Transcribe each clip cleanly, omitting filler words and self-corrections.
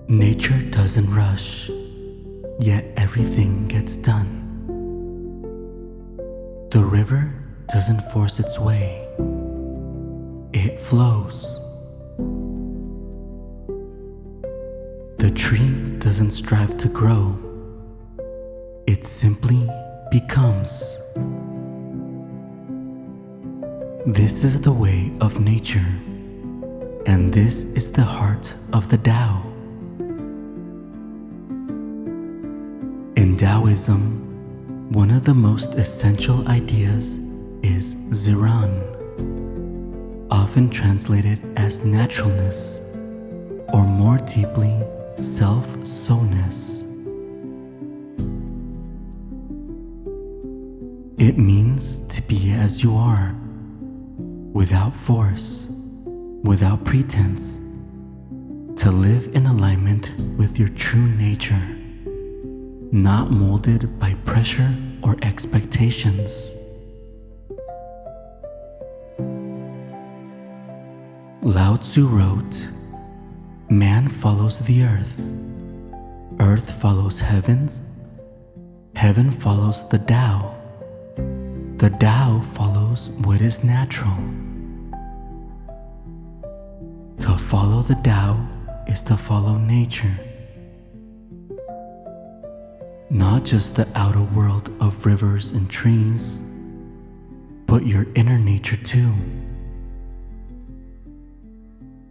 Nature doesn't rush, yet everything gets done. The river doesn't force its way, it flows. The tree doesn't strive to grow, it simply becomes. This is the way of nature, and this is the heart of the Tao. In Taoism, one of the most essential ideas is Ziran, often translated as naturalness, or more deeply, self-so-ness. It means to be as you are, without force, without pretense, to live in alignment with your true nature, not molded by pressure or expectations. Lao Tzu wrote, "Man follows the earth, earth follows heavens, heaven follows the Tao, the Tao follows what is natural." To follow the Tao is to follow nature. Not just the outer world of rivers and trees, but your inner nature too.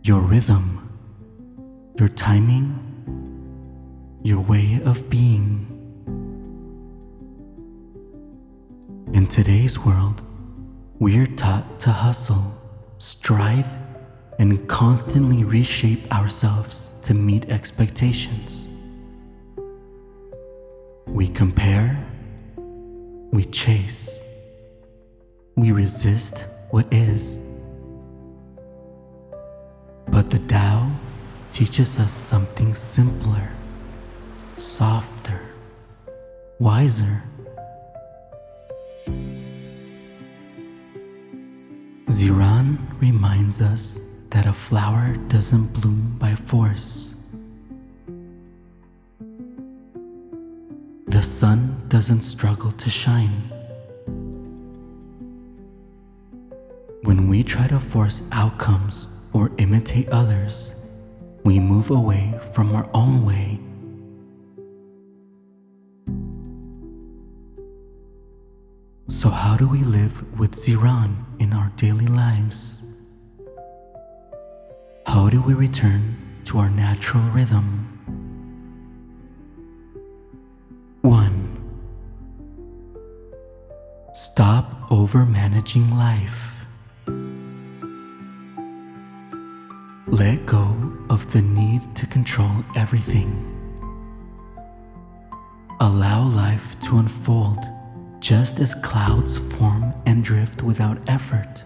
Your rhythm, your timing, your way of being. In today's world, we are taught to hustle, strive, and constantly reshape ourselves to meet expectations. We compare, we chase, we resist what is. But the Tao teaches us something simpler, softer, wiser. Ziran reminds us that a flower doesn't bloom by force. The sun doesn't struggle to shine. When we try to force outcomes or imitate others, we move away from our own way. So how do we live with Ziran in our daily lives? How do we return to our natural rhythm? 1. Stop over-managing life. Let go of the need to control everything. Allow life to unfold just as clouds form and drift without effort.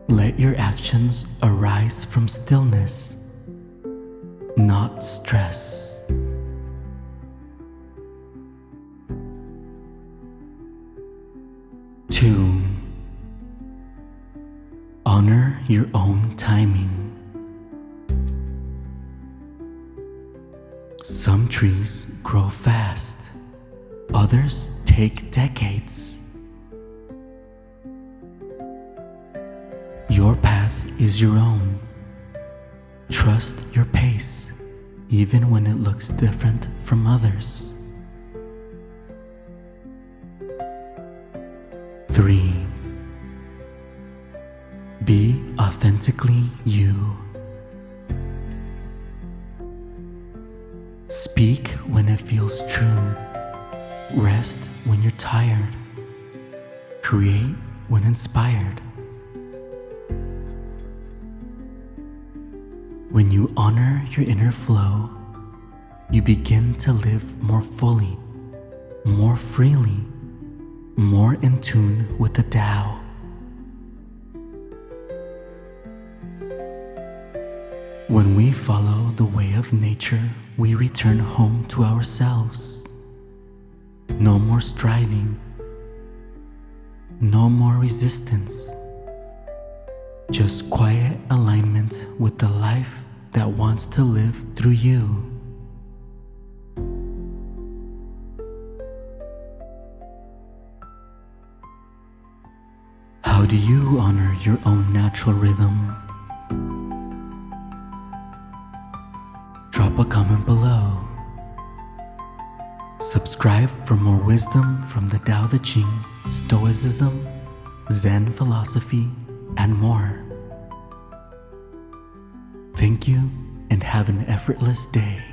Let your actions arise from stillness, not stress. 2. Honor your own timing. Some trees grow fast, others take decades. Your path is your own. Trust your pace, even when it looks different from others. 3. Be authentically you. Speak when it feels true. Rest when you're tired. Create when inspired. When you honor your inner flow, you begin to live more fully, more freely, more in tune with the Tao. When we follow the way of nature, we return home to ourselves. No more striving, no more resistance. Just quiet alignment with the life that wants to live through you. How do you honor your own natural rhythm? Drop a comment below. Subscribe for more wisdom from the Tao Te Ching, Stoicism, Zen philosophy, and more. Thank you and have an effortless day.